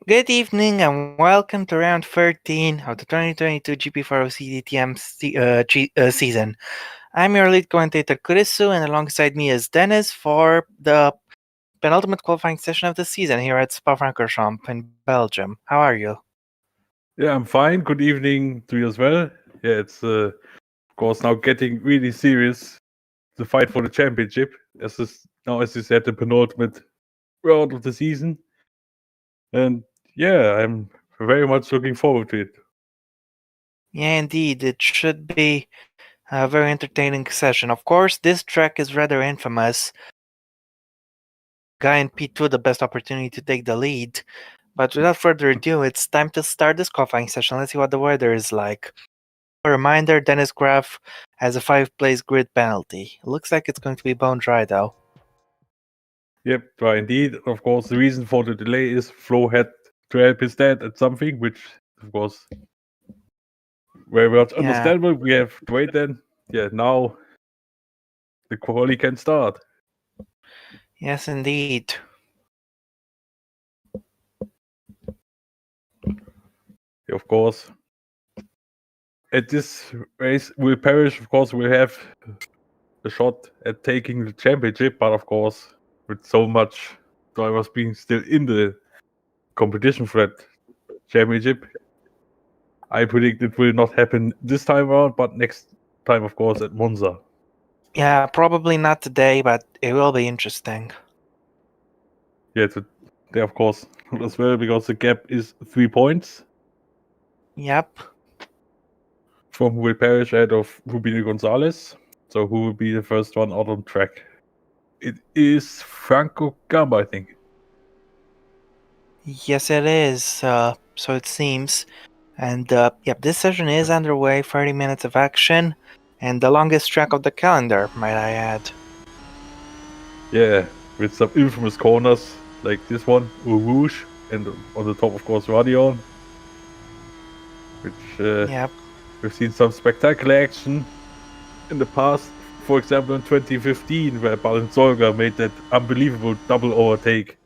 Good evening and welcome to round 13 of the 2022 GP4 DTM season. I'm your lead commentator Kurisu, and alongside me is Dennis for the penultimate qualifying session of the season here at Spa-Francorchamps in Belgium. How are you? Yeah, I'm fine. Good evening to you as well. Yeah, it's of course now getting really serious. The fight for the championship, as you said, the penultimate round of the season, and yeah, I'm very much looking forward to it. Yeah, indeed, it should be a very entertaining session. Of course, this track is rather infamous. Guy in P2 the best opportunity to take the lead. But without further ado, it's time to start this qualifying session. Let's see what the weather is like. A reminder, Dennis Graf has a 5-place grid penalty. It looks like it's going to be bone dry though. Yep, right, indeed. Of course, the reason for the delay is Flo had to help his dad at something, which of course very much Yeah. understandable. We have to wait then. Yeah, now the quali can start. Yes, indeed. Of course. At this race, Will Parrish, of course, will have a shot at taking the championship, but of course, with so much drivers being still in the competition for that championship, I predict it will not happen this time around, but next time, of course, at Monza. Yeah, probably not today, but it will be interesting. Yeah, they of course as well, because the gap is 3 points Yep. from Will Parrish ahead of Rubinho Gonzalez. So who will be the first one out on track? It is Franco Gamba, I think. Yes, it is. So it seems. And yep, this session is underway. 30 minutes of action, and the longest track of the calendar, might I add. Yeah, with some infamous corners like this one, Rouge, and on the top, of course, Radion. Which Yep. we've seen some spectacular action in the past. For example, in 2015, where Balenciaga made that unbelievable double overtake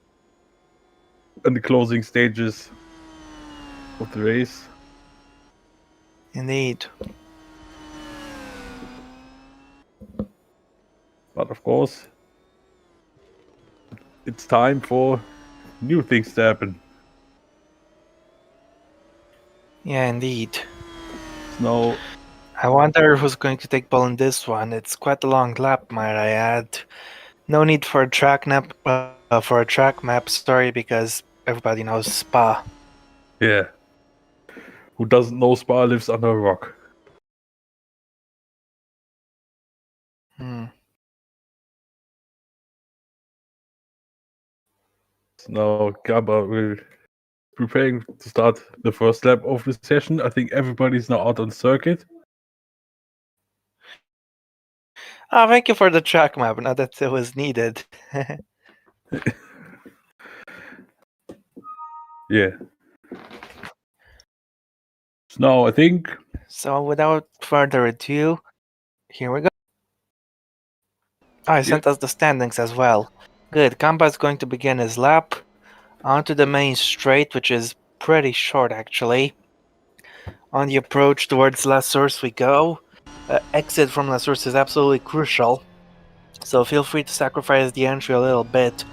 in the closing stages of the race. Indeed. But of course, it's time for new things to happen. Yeah, indeed. Now, I wonder who's going to take pole in this one. It's quite a long lap, might I add. No need for a track map, sorry, because everybody knows Spa. yeah, who doesn't know Spa lives under a rock? Hmm. Now, Gamba will preparing to start the first lap of the session. I think everybody's now out on circuit. Oh, thank you for the track map, now that it was needed. Yeah. So now I think. So without further ado, here we go. I sent us the standings as well. Good, Gamba is going to begin his lap. Onto the main straight, which is pretty short actually. On the approach towards La Source we go. Exit from La Source is absolutely crucial, so feel free to sacrifice the entry a little bit.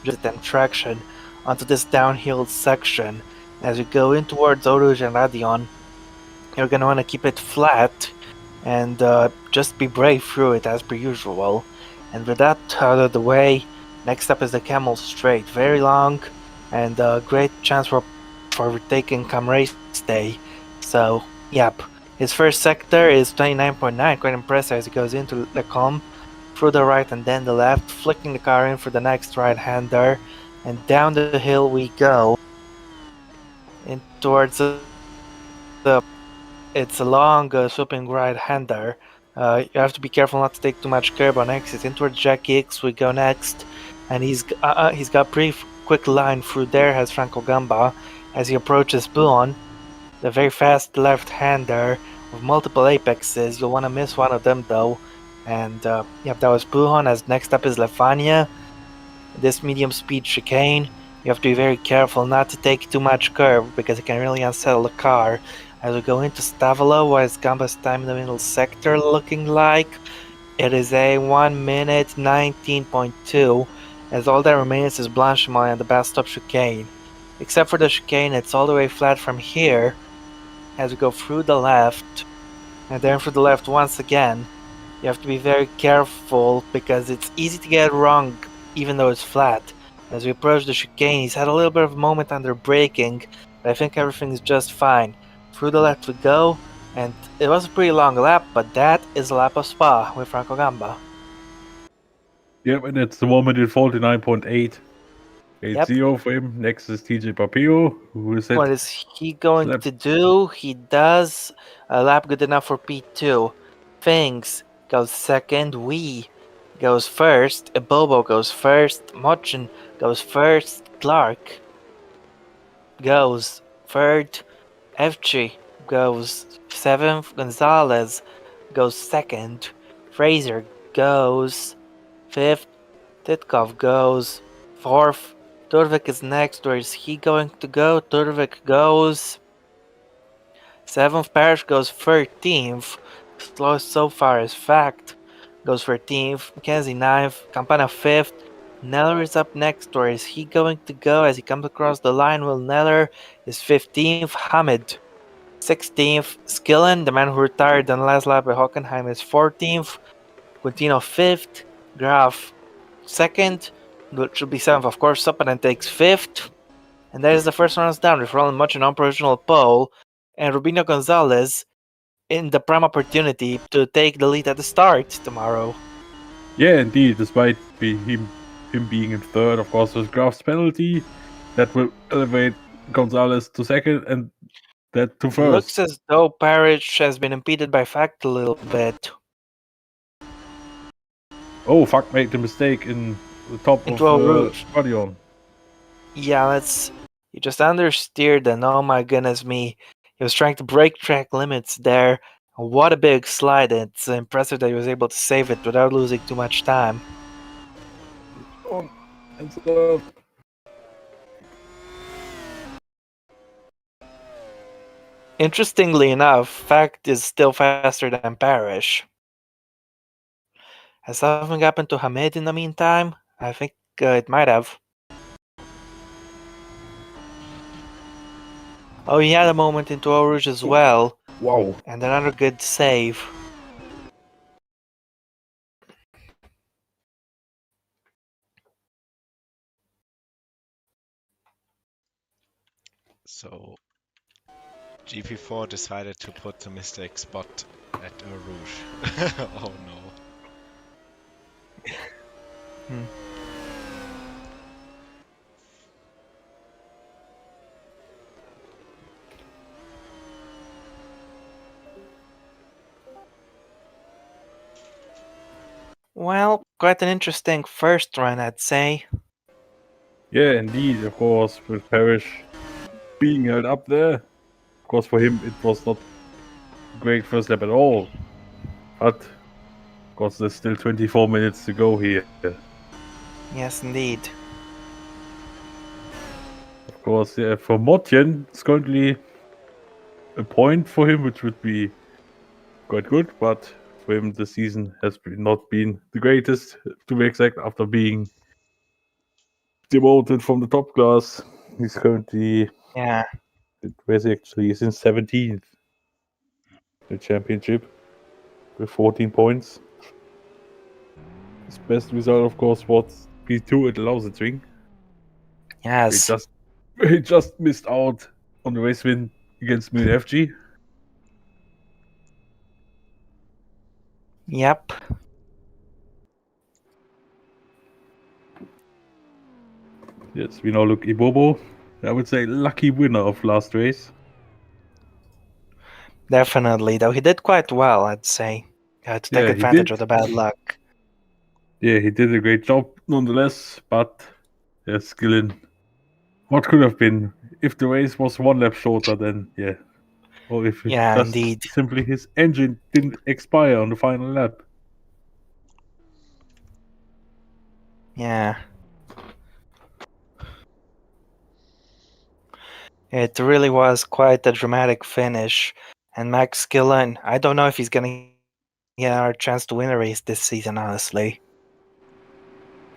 Just then traction onto this downhill section. As you go in towards Eau Rouge and Radion, you're going to want to keep it flat and just be brave through it as per usual. And with that out of the way, next up is the Camel Straight. Very long and a great chance for retaking come race day. So, yep. His first sector is 29.9, quite impressive as he goes into the comp, through the right and then the left, flicking the car in for the next right-hander, and down the hill we go. In towards it's a long swooping right-hander. You have to be careful not to take too much curb on exit. In towards Jackie X we go next, and he's got pretty quick line through there, has Franco Gamba, as he approaches Buon, the very fast left-hander with multiple apexes. You'll want to miss one of them though. And yep, that was Buon. As next up is Lefania. This medium speed chicane. You have to be very careful not to take too much curve because it can really unsettle the car. As we go into Stavolo, what is Gamba's time in the middle sector looking like? It is a 1 minute 19.2, as all that remains is Blanchimont and the best stop chicane. Except for the chicane, it's all the way flat from here as we go through the left and then through the left once again. You have to be very careful because it's easy to get wrong even though it's flat. As we approach the chicane, he's had a little bit of a moment under braking, but I think everything is just fine. Through the left we go, and it was a pretty long lap, but that is a lap of Spa with Franco Gamba. Yep, and it's the 1 minute 49.8. 8-0 for him. Next is TJ Papio, who is What at is he going slap. to do? He does a lap good enough for P2. Things goes second, Wee goes first, Bobo goes first, Mochin goes first, Clark goes third, FG goes seventh, Gonzalez goes second, Fraser goes fifth, Titkov goes fourth, Turvik is next. Where is he going to go? Turvik goes seventh, Parrish goes 13th. Slowest so far is Fact goes 13th. Mackenzie 9th. Campana 5th. Neller is up next. Where is he going to go as he comes across the line? Will Neller is 15th. Hamid 16th. Skillen, the man who retired on the last lap at Hockenheim, is 14th. Quintino 5th. Graf 2nd. Which should be 7th, of course. Suppanen takes 5th. And that is the first runs down with Roland Much an unprofessional pole. And Rubino Gonzalez in the prime opportunity to take the lead at the start tomorrow. Yeah, indeed. Despite him being in third, of course, there's Graf's penalty that will elevate Gonzalez to second and that to It looks first. as though Parrish has been impeded by Fact a little bit. Oh, fuck, made the mistake in the top of Into a roof. Radion. Yeah, he just understeered and oh my goodness me. He was trying to break track limits there. What a big slide. It's impressive that he was able to save it without losing too much time. On and serve. Interestingly enough, Fact is still faster than Parrish. Has something happened to Hamid in the meantime? I think it might have. Oh, he had a moment into Eau Rouge as well. Wow. And another good save. So GP4 decided to put the mistake spot at Eau Rouge. Oh no. Well, quite an interesting first run, I'd say. Yeah, indeed, of course, with Parrish being held up there. Of course, for him, it was not a great first lap at all. But, of course, there's still 24 minutes to go here. Yes, indeed. Of course, yeah, for Motjen, it's currently a point for him, which would be quite good, but for him, the season has not been the greatest, to be exact, after being demoted from the top class. He's currently, Yeah. where's he actually? He's in 17th in the championship with 14 points. His best result, of course, was P2 at Lausitzring. Yes. He just missed out on the race win against Mil FG. Yep. Yes, we now look Ibobo. I would say lucky winner of last race. Definitely, though he did quite well, I'd say. To take Yeah, he advantage did. of the bad luck. Yeah, he did a great job nonetheless, but yeah, Skillen. What could have been if the race was one lap shorter, then yeah. Or if it Yeah, just indeed. simply his engine didn't expire on the final lap. Yeah. It really was quite a dramatic finish. And Max Gillen, I don't know if he's gonna get another chance to win a race this season, honestly.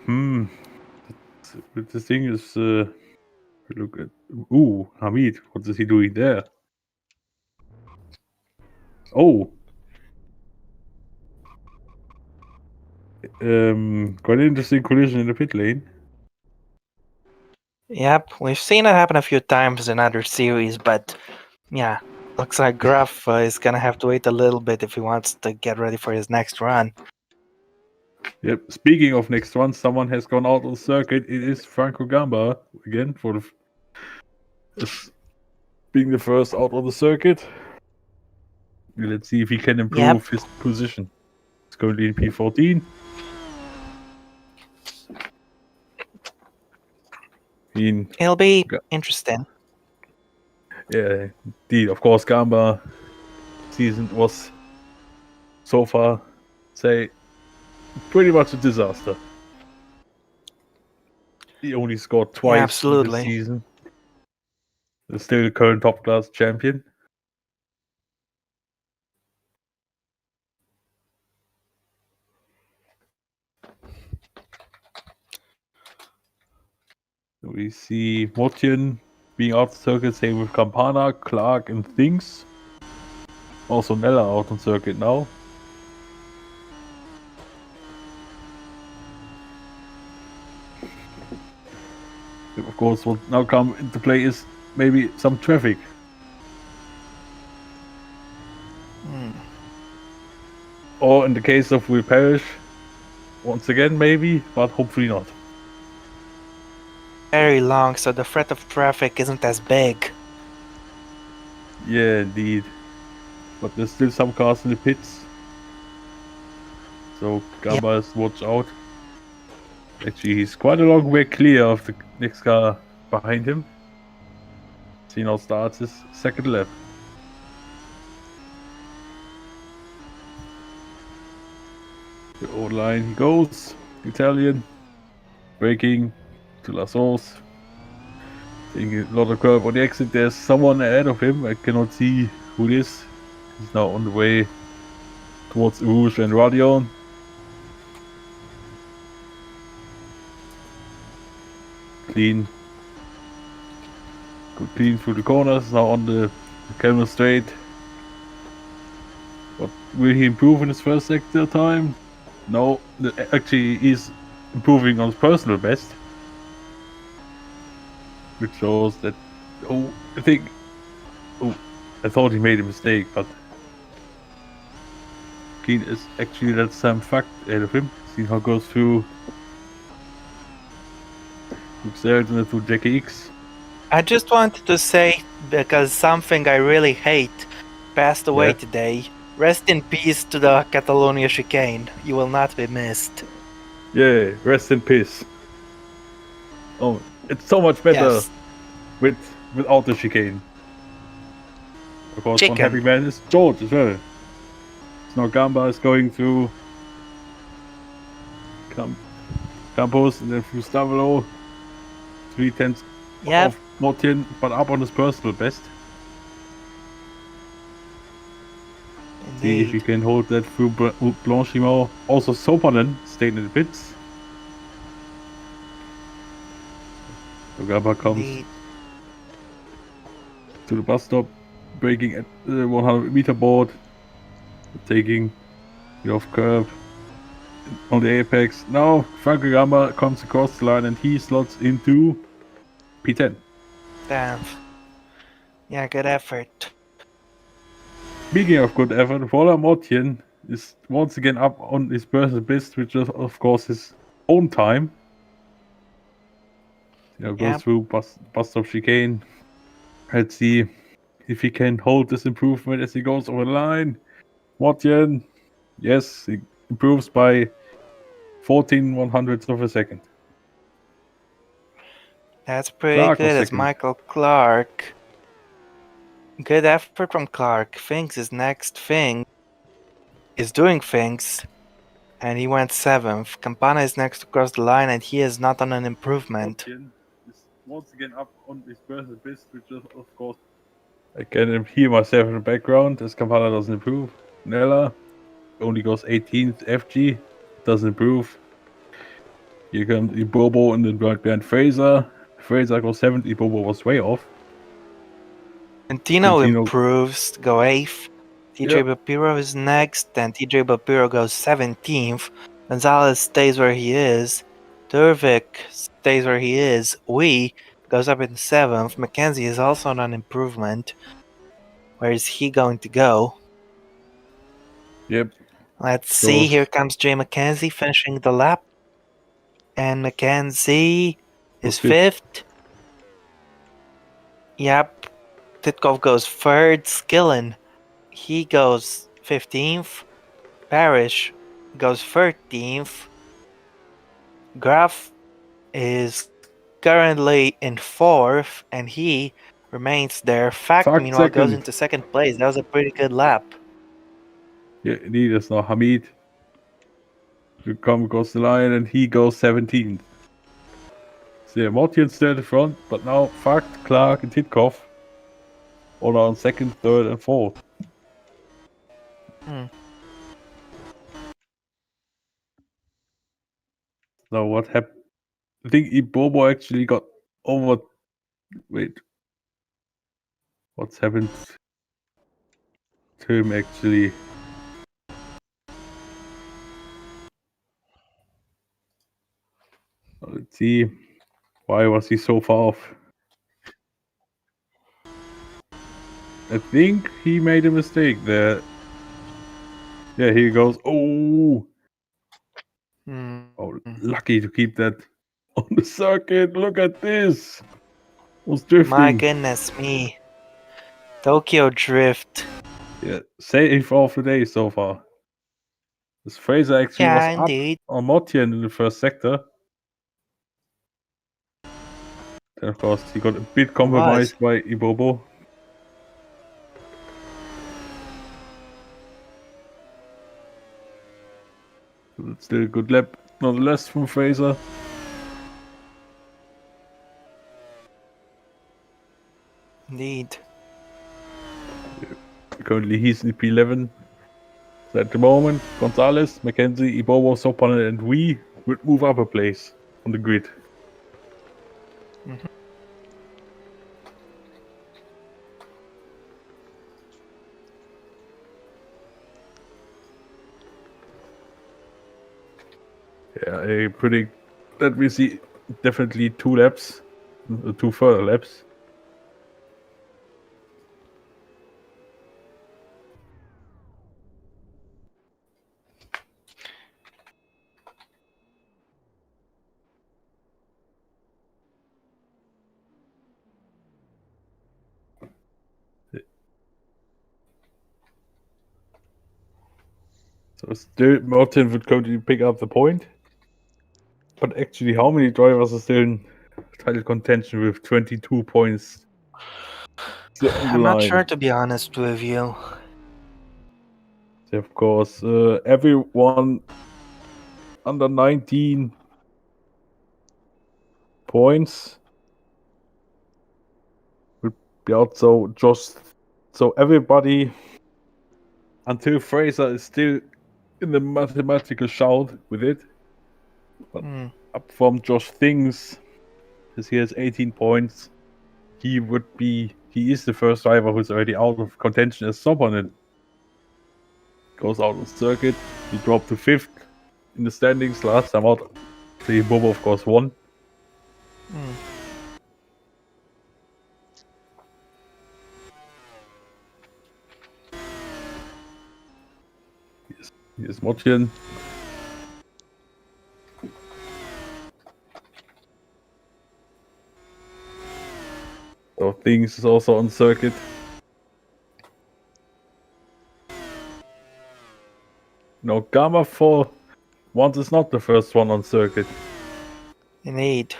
But the thing is, look at Hamid. What is he doing there? Oh, quite an interesting collision in the pit lane. Yep, we've seen it happen a few times in other series, but yeah, looks like Gruff is gonna have to wait a little bit if he wants to get ready for his next run. Yep. Speaking of next one, someone has gone out on the circuit. It is Franco Gamba again for being the first out on the circuit. Let's see if he can improve his position. It's currently in P14. It'll be interesting. Yeah, indeed. Of course, Gamba season was so far, say, pretty much a disaster. He only scored twice this season. He's still the current top class champion. We see Motian being out the circuit, same with Campana, Clark, and Things. Also Nella out on circuit now. Of course, what now come into play is maybe some traffic. Or in the case of Will Parrish, once again maybe, but hopefully not. Very long, so the threat of traffic isn't as big. Yeah, indeed. But there's still some cars in the pits. So Gamba has to watch out. Actually, he's quite a long way clear of the next car behind him. See now starts his second lap. The old line he goes. Italian. Braking to La Source. Taking a lot of curve on the exit. There's someone ahead of him. I cannot see who it is. He's now on the way towards Rouge and Radion. Clean. Good clean through the corners. Now on the camera straight. What will he improve in his first sector time? No, actually he's improving on his personal best. Which shows that I thought he made a mistake, but Keen is actually that's some fact out of him. See how it goes through Xeratin through JKX. I just wanted to say, because something I really hate passed away today. Rest in peace to the Catalonia chicane. You will not be missed. Yeah, rest in peace. Oh, it's so much better without the chicane. Of course, one happy man is George as well. So now Gamba is going through Campos and then through Stavolo. 3/10 of Motian, but up on his personal best. Indeed. See if he can hold that through Blanchimont. Also Sopanen staying in the pits. So Gamba comes to the bus stop, braking at the 100-meter board, taking it off curb on the apex. Now Franco Gamba comes across the line and he slots into P10. Damn. Yeah, good effort. Speaking of good effort, Vola Motian is once again up on his personal best, which is of course his own time. Goes through bus stop chicane. Let's see if he can hold this improvement as he goes over the line. Motian, yes, he improves by 14/100ths of a second. That's pretty good. It's Michael Clark. Good effort from Clark. Finks is next. Fink is doing things, and he went 7th. Campana is next across the line, and he is not on an improvement. Motian is once again up on his personal best, which is, of course, I can hear myself in the background as Kampala doesn't improve. Nella only goes 18th. FG doesn't improve. Here comes Ibobo and then right behind Fraser. Fraser goes 7th. Ibobo was way off. Trentino Trentino- improves to go 8th. TJ Yep. Bapiro is next, and TJ Bapiro goes 17th. Gonzalez stays where he is. Dervik stays where he is. Wee goes up in 7th. Mackenzie is also on an improvement. Where is he going to go? Yep. Let's see. Here comes Jay Mackenzie finishing the lap. And Mackenzie is Was fifth. 5th. Yep. Titkov goes 3rd. Skillen, he goes 15th. Parrish goes 13th. Graf is currently in 4th, and he remains there. Fact, meanwhile, goes into 2nd place. That was a pretty good lap. Yeah, indeed, it's now Hamid. To come across the line, and he goes 17th. So yeah, Mortian's still at the front, but now Fact, Clark, and Titkov all are on 2nd, 3rd, and 4th. Now what happened? I think Ibobo actually got over. Wait, what's happened to him actually? Let's see. Why was he so far off? I think he made a mistake there. Yeah, here he goes. Oh, lucky to keep that on the circuit. Look at this. Was drifting. My goodness me. Tokyo Drift. Yeah, safe off the day so far. This Fraser actually was indeed. up on Mortian in the first sector. Then of course he got a bit compromised by Ibobo. But still a good lap, nonetheless, from Fraser. Indeed. Currently he's in P11. So at the moment, Gonzalez, Mackenzie, Ibobo, Sopanen, and we would move up a place on the grid. Yeah, I predict that we see definitely 2 laps, 2 further laps. So still, Martin would go to pick up the point. But actually, how many drivers are still in title contention with 22 points still on the I'm line? not sure, to be honest with you. So of course, everyone under 19 points would be out. So everybody until Fraser is still in the mathematical shout with it. But up from Josh Things, because he has 18 points, he is the first driver who's already out of contention as Sopanen goes out on circuit. He dropped to 5th in the standings last time out. The Bobo, of course, won. Here's Mortian. So Things is also on circuit. No, Gamma 4 once is not the first one on circuit. Indeed.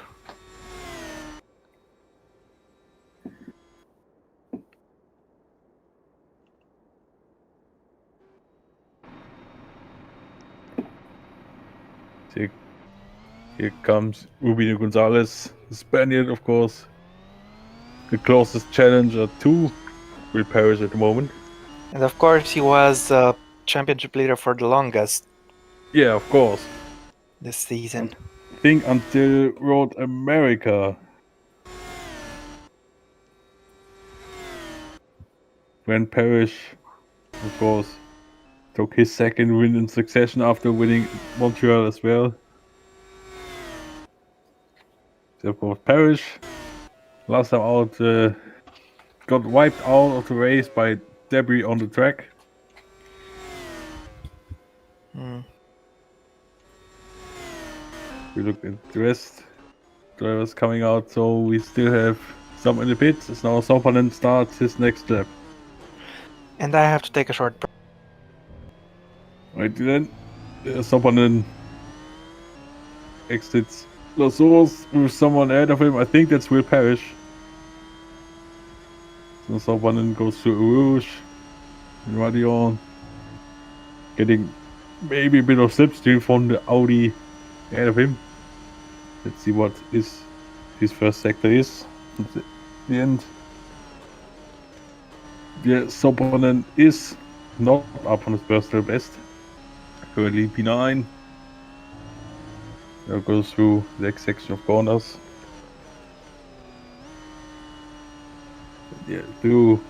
Here comes Rubino Gonzalez, the Spaniard, of course. The closest challenger to Will Parrish at the moment. And of course, he was championship leader for the longest Yeah, of course. this season. I think until Road America. When Parrish, of course, took his second win in succession after winning Montreal as well. So, of course, Parrish, last time out, got wiped out of the race by debris on the track. Hmm. We look at the rest drivers coming out, so we still have some in the pits. It's now Sopanen starts his next lap. And I have to take a short break. Right then, Sopanen exits Los Oros with someone ahead of him. I think that's Will Parrish. So Sopanen goes to Rouge and Radion, getting maybe a bit of slipstream from the Audi ahead of him. Let's see what his first sector is at the end. Yeah, Sopanen is not up on his personal best. Currently P9. Now goes through the next section of corners. Yeah, through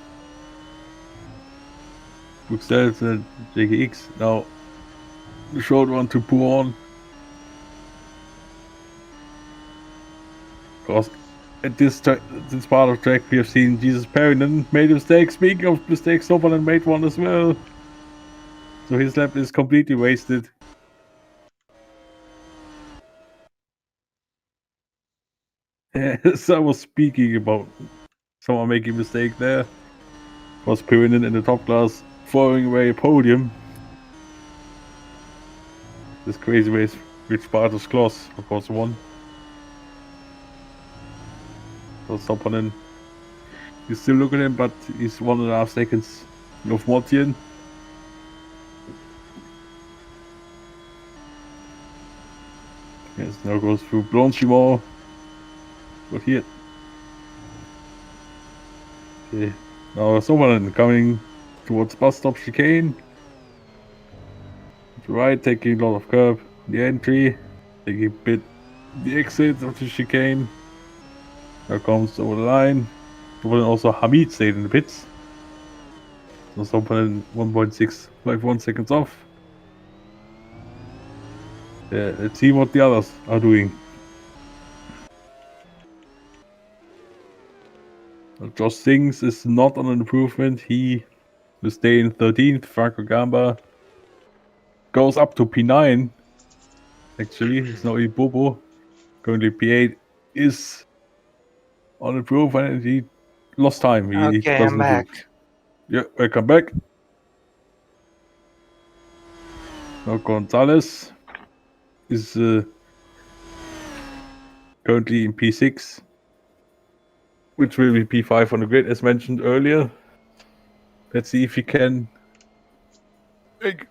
Bruxelles and JKX. Now the short one to Pouan. Of course, at this part of track we have seen Jesus Perryman made a mistake. Speaking of mistakes, Sopanen made one as well. So his lap is completely wasted. As I was speaking about someone making a mistake there, was Perryman in the top class throwing away a podium. This crazy race, which Bartos Kloss, of course, won. So Sopanen, you still look at him, but he's 1.5 seconds of Mortian. Yes, now goes through Blanchimont. But here. Okay. Now Sopanen coming towards bus stop chicane. To the right, taking a lot of curb. The entry, taking a bit the exit of the chicane. Now comes over the line. Sopanen also Hamid stayed in the pits. So Sopanen 1.651 seconds off. Yeah, let's see what the others are doing. Josh Sings is not on an improvement. He will stay in 13th. Franco Gamba goes up to P9. Actually, it's now Ibobo. Currently P8 is on improvement and he lost time. He Okay, I'm doesn't back. improve. Yeah, welcome back. Now Gonzalez is currently in P6, which will be P5 on the grid as mentioned earlier. Let's see if he can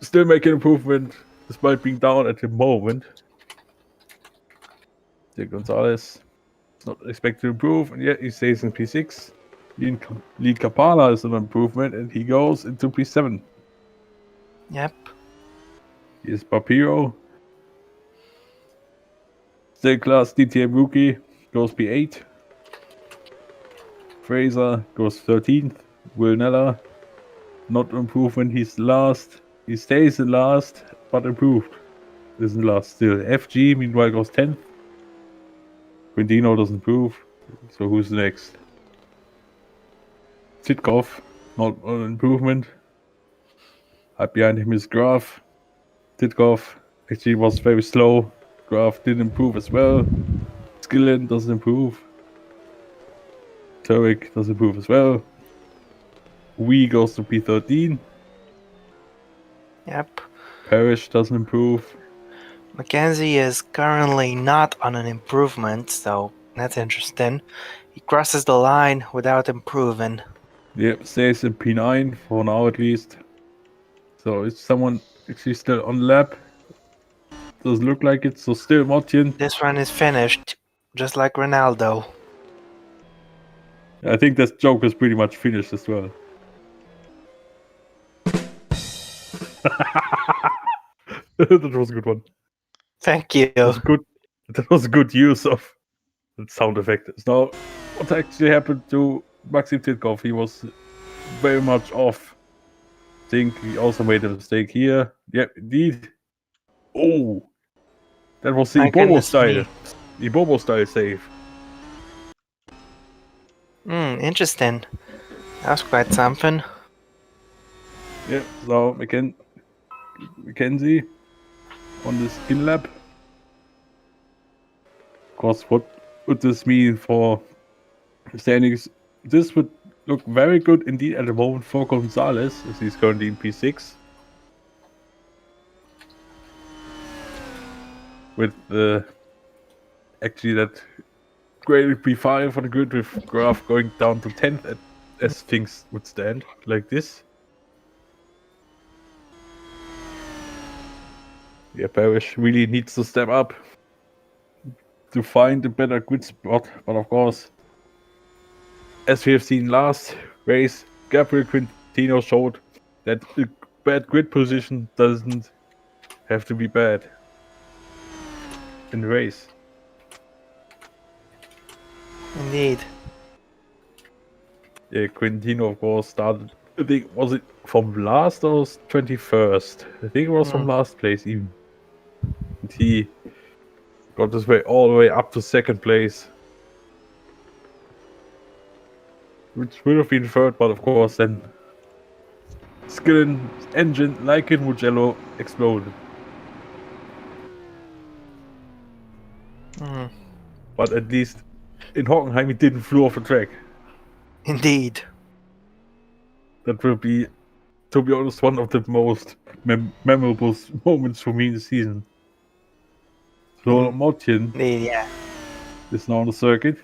still make an improvement despite being down at the moment. Yeah, Gonzalez is not expected to improve, and yet he stays in P6. Lee Kapala is an improvement, and he goes into P7. Yep. Here's Papiro. Still class DTM rookie goes P8. Fraser goes 13th. Will Nella, not improvement, he's last. He stays in last, but improved. Isn't last still. FG, meanwhile, goes 10th. Quintino doesn't improve. So who's next? Titkov, not an improvement. Right behind him is Graf. Titkov actually was very slow. Graf didn't improve as well. Skillen doesn't improve. Turek doesn't improve as well. Wee goes to P13. Yep. Parrish doesn't improve. Mackenzie is currently not on an improvement, so that's interesting. He crosses the line without improving. Yep, stays in P9 for now at least. So it's someone actually still on lap. Doesn't look like it, so still Martin. This one is finished, just like Ronaldo. I think that joke is pretty much finished as well. That was a good one. Thank you. That was a good use of that sound effect. Now, what actually happened to Maxim Titkov? He was very much off. I think he also made a mistake here. Yep, indeed. Oh, that was the My Ibobo goodness style. me. Ibobo style save. Interesting. That was quite something. Yeah, so Mackenzie on the skill lab. Of course, what would this mean for standings? This would look very good indeed at the moment for Gonzalez, as he's currently in P6. With actually that great P5 for the grid, with Graf going down to 10th as things would stand like this. Yeah, Parrish really needs to step up to find a better grid spot, but of course, as we have seen last race, Gabriel Quintino showed that a bad grid position doesn't have to be bad in the race. Indeed. Yeah, Quintino, of course, started, I think, was it from last or 21st? I think it was from last place even. And he got his way all the way up to second place. Which would have been third, but of course then Skillen engine like in Mugello exploded. But at least in Hockenheim he didn't flew off the track. Indeed. That will be, to be honest, one of the most memorable moments for me in the season. So Martin Indeed, yeah. is now on the circuit.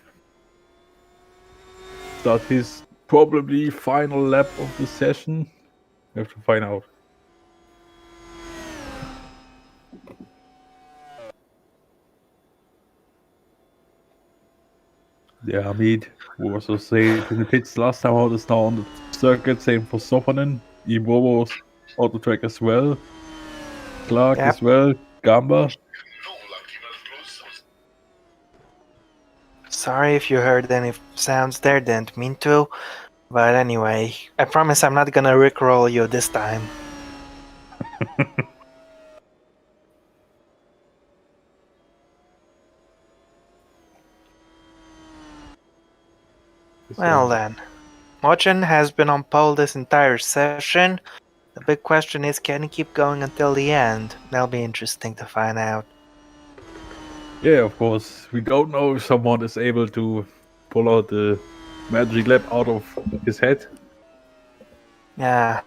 Start his probably final lap of the session. We have to find out. Yeah, Hamid, who also stayed in the pits last time out, is now on the circuit. Same for Sopanen. Ibobo's on the track as well. Clark as well. Gamba. Sorry if you heard any sounds there, didn't mean to. But anyway, I promise I'm not gonna rickroll you this time. Well then, Mochin has been on pole this entire session. The big question is, can he keep going until the end? That'll be interesting to find out. Yeah, of course. We don't know if someone is able to pull out the magic lap out of his head. Yeah.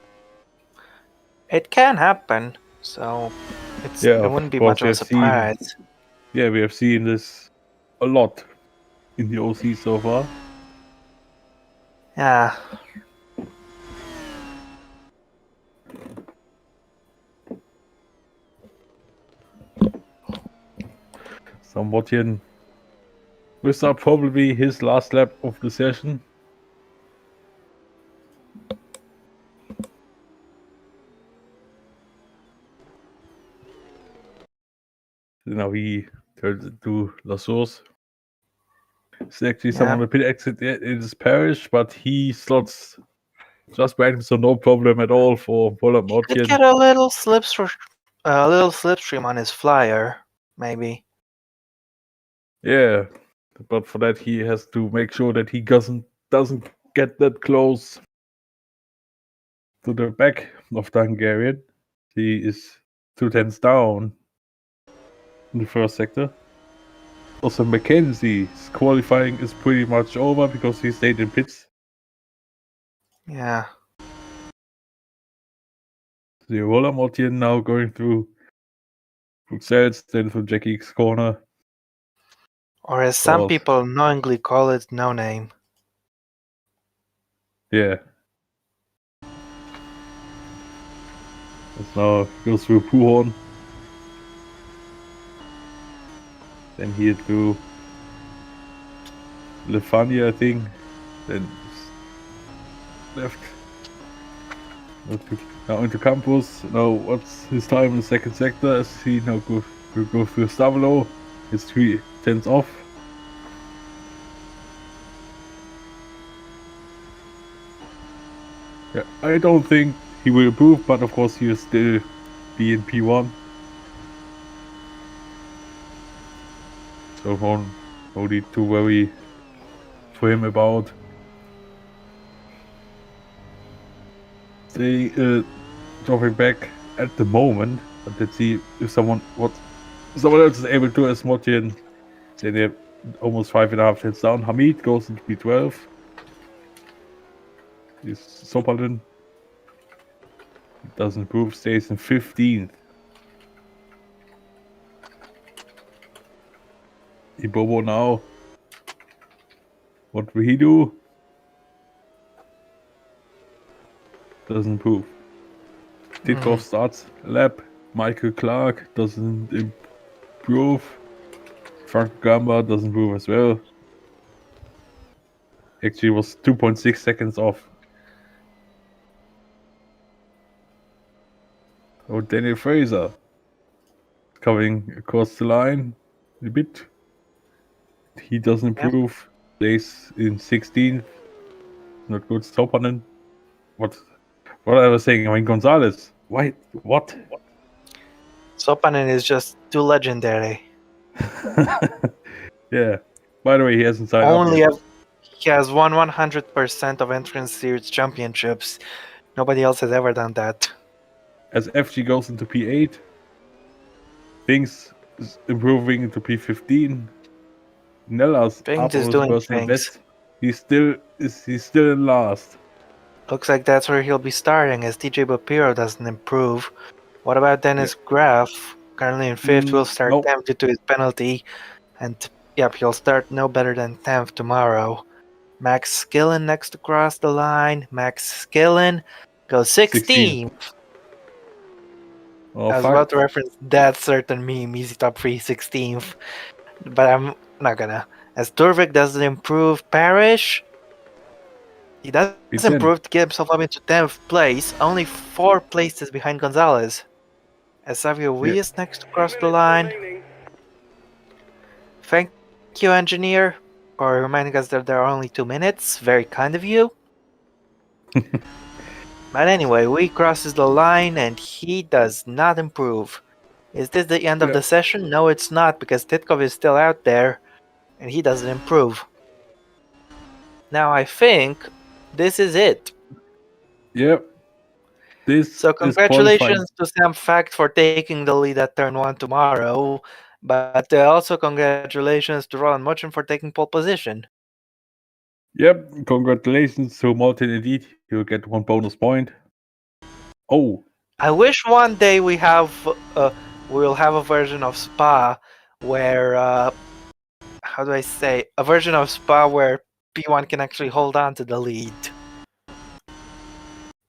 It can happen, so it wouldn't be much of a surprise. We have seen this a lot in the OC so far. Yeah. Somewhat in. This is probably his last lap of the session. Now he turns into La Source. It's actually someone on the pit exit. It is Parrish, but he slots just behind him, so no problem at all for Polar Mortian. Could get a little slipstream on his flyer, maybe. Yeah, but for that he has to make sure that he doesn't get that close to the back of the Hungarian. He is 2 tenths down in the first sector. Also, Mackenzie's qualifying is pretty much over because he stayed in pits. Yeah. The Roller Mortian now going through Bruxelles, then through Jackie's corner. Or as some people knowingly call it, no name. Yeah. As now goes through Puhorn. Then here to Lefania, I think. Then left. Now into Campus. Now what's his time in the second sector? As he now will go through Stavlo. His 3 tenths off. Yeah, I don't think he will improve, but of course he will still be in P1. So no need to worry for him about staying dropping back at the moment. But let's see if someone else is able to as Mortian. Then they're almost 5.5 tenths down. Hamid goes into P12. Is Sopalin doesn't improve, stays in 15th. Ibobo now. What will he do? Doesn't improve. Titkoff starts a lap. Michael Clark doesn't improve. Frank Gamba doesn't improve as well. Actually was 2.6 seconds off. Oh, Daniel Fraser coming across the line a bit. He doesn't improve. Stays in 16th. Not good. Stopanen. What I was saying? I mean, Gonzalez. Why? What? Sopanen is just too legendary. Yeah. By the way, he hasn't signed up yet. He has won 100% of Entrance Series championships. Nobody else has ever done that. As FG goes into P8, things is improving into P15. Nella's Things up is on his doing personal things. best. He's still in last. Looks like that's where he'll be starting, as TJ Bapiro doesn't improve. What about Dennis Graff? Currently in 5th, will start Nope. 10th due to his penalty. And yep, he'll start no better than 10th tomorrow. Max Skillen next to cross the line. Max Skillen goes 16th. Oh, I was fuck. about to reference that certain meme, easy top 3, 16th. But I'm not gonna. As Turvik doesn't improve Parrish, he does improve to get himself up into 10th place, only 4 places behind Gonzalez. As Savio Ruiz next to cross the line. Thank you, engineer, for reminding us that there are only 2 minutes. Very kind of you. But anyway, we crosses the line and he does not improve. Is this the end of the session? No, it's not, because Titkov is still out there and he doesn't improve. Now I think this is it. Yep. So congratulations to Sam Fact for taking the lead at turn 1 tomorrow, but also congratulations to Roland Muchin for taking pole position. Yep, congratulations to Martin indeed. You'll get 1 bonus point. Oh. I wish one day we'll have a version of Spa where how do I say, a version of Spa where P1 can actually hold on to the lead.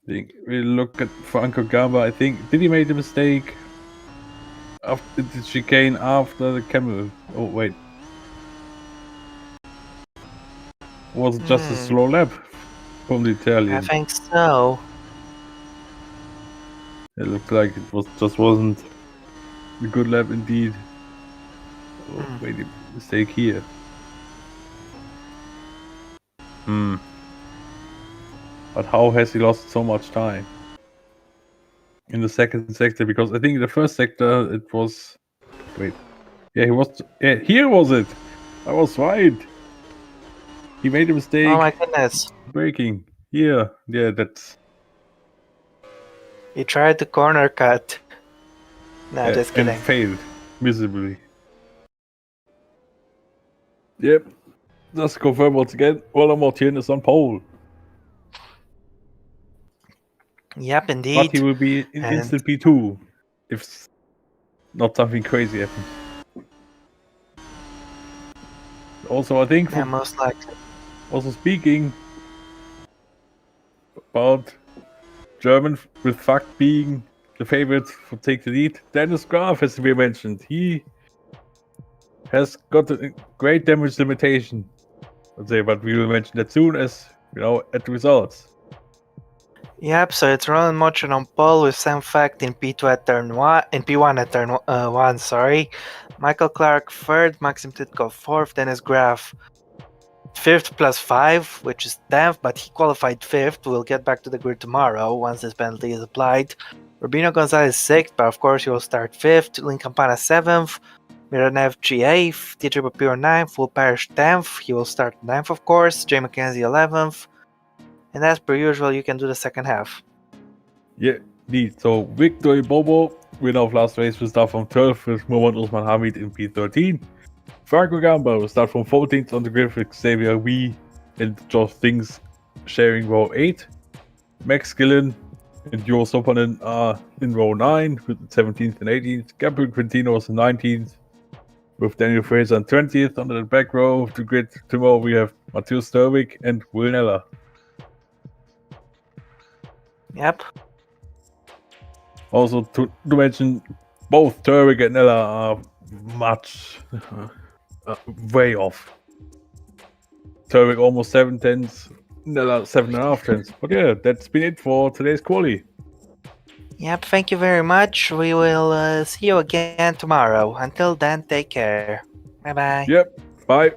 We look at Franco Gamba. I think did he make the mistake after the chicane after the camel? Oh wait, was it just a slow lap from the Italian? I think so. It looked like it wasn't a good lap indeed. Oh, wait, a mistake here. But how has he lost so much time in the second sector? Because I think in the first sector it was. Wait, yeah, he was. Yeah, here was it. I was right. He made a mistake. Oh my goodness. Braking. Yeah, that's. He tried to corner cut. No, just kidding. And failed miserably. Yep. Just confirm once again. Roland Martin is on pole. Yep, indeed. But he will be in instant P2 if not something crazy happens. Also, I think. Yeah, most likely. Also speaking about German with fact being the favorite for take the lead, Dennis Graf has to be mentioned. He has got a great damage limitation. Let's say, but we will mention that soon as at the results. Yep, so it's Roland Mochin on pole with Sam Fact in P2 at turn 1, in P1 at turn 1, sorry. Michael Clark third, Maxim Titko fourth, Dennis Graf fifth plus 5, which is 10th, but he qualified 5th. We'll get back to the grid tomorrow once this penalty is applied. Rubino Gonzalez 6th, but of course he will start 5th. Lin Campana 7th. Miranev G 8th. DJ Papiro 9th. Will Parrish 10th. He will start 9th, of course. Jay McKenzie 11th. And as per usual, you can do the second half. Yeah, neat. So Victory Bobo, winner of last race, will start from 12th with Mohamed Usman Hamid in P13. Franco Gamba will start from 14th on the grid with Xavier V and Josh Things sharing row 8. Max Gillen and Joe Sopanen are in row 9 with 17th and 18th. Gabriel Quintino was 19th with Daniel Fraser on 20th. On the back row of the grid tomorrow we have Matthias Sturvik and Will Neller. Yep. Also to mention, both Turvik and Neller are much way off. Turvik almost 7 tenths, Neller 7.5 tenths. But yeah, that's been it for today's quali. Yep, thank you very much. We will see you again tomorrow. Until then, take care. Bye bye. Yep, bye.